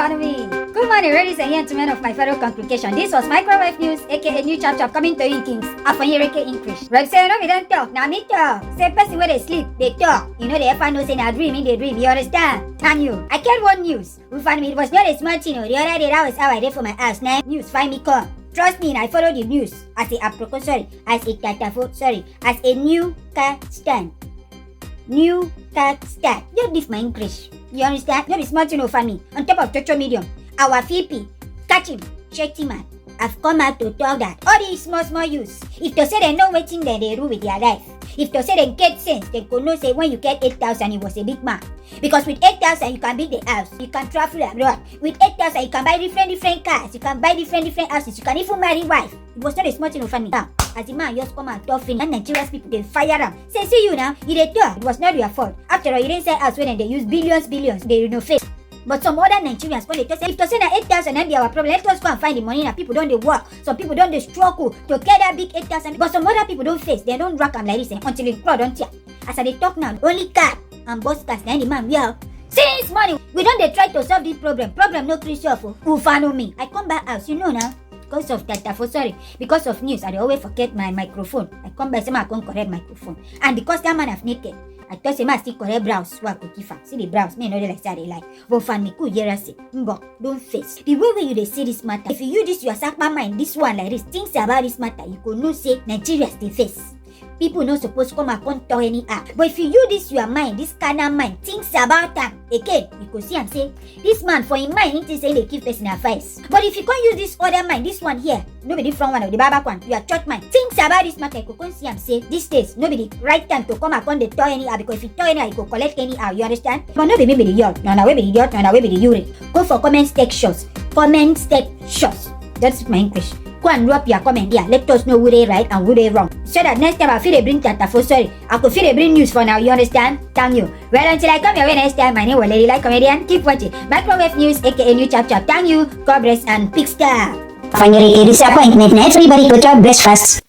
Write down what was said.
follow me. Good morning, ladies and gentlemen of my fellow congregation. This was Microwave News, aka New Chap coming to you kings. Afanyereke ENKRISH. Rev say, no, we don't talk. Now me talk. Say, person where they sleep, they talk. You know, they ever know say, na dream in the dream. You understand? Thank you. I get one news. We find me, it was not a smart thing. The other day, that was how I did for my house. Now, news, find me come. Trust me, I follow the news as a as a new car stand. New car stand. Don't leave my English. You understand? Don't be smart enough for me. On top of social medium, our VP, catch him, SHETTIMA, have come out to talk that all these small use. If they say they know what thing they do with their life, if they say they get sense, they could not say when you get 8,000, it was a big man. Because with 8,000, you can build the house, you can travel abroad. With 8,000, you can buy different cars, you can buy different houses, you can even marry wife. It was not a smart enough for me. Now, as the man just come and talk and Nigerian people, they fire him. Say, see you now, you did talk. It was not your fault. After all, you didn't sell house when they use billions, they renovate. But some other Nigerians, when they just say, if they say that 8,000 and be our problem, let us go and find the money. Now people don't they work. Some people don't they struggle to get that big 8,000. But some other people don't face. They don't rock them like this until they crowd don't tear. As they talk now, only car and bus cars, then the man, we are. Since morning, we don't they try to solve this problem. Problem no Christopher. Who follow me? I come back house, you know now. Because of that, because of news, I always forget my microphone. I come back, say I can't correct microphone. And because that man have naked, I thought say I still correct brows. So I could give her. See the brows, me know they like say they like. But fan me could YARA say, don't face. The way you they see this matter. If you use this your sakma mind, this one like this, things about this matter, you could not say Nigeria the face. People not supposed to come and talk anyhow. But if you use this your mind, this kind of mind, things about them, again, you could see and say, this man for his mind, he say they keep person advice. But if you can't use this other mind, this one here, nobody from one of the Baba one, your church mind, things about this matter, you could see and say, this days, nobody right time to come upon the toy anyhow, because if you toy anyhow, you could collect anyhow, you understand? But no be maybe the YUST, no, we be the YUST, no, we be the YURY. Go for comment sections. That's my English. Go and drop your comment here. Let us know who they right and who they wrong. So that next time I feel they bring tata for sorry. I could feel they bring news for now. You understand? Thank you. Well, until I come your way next time, my name is ladylightcomedienne. Keep watching Microwave News, aka New Chap. Thank you. God bless and big star. Finally, a disappointment. Everybody got your breakfast.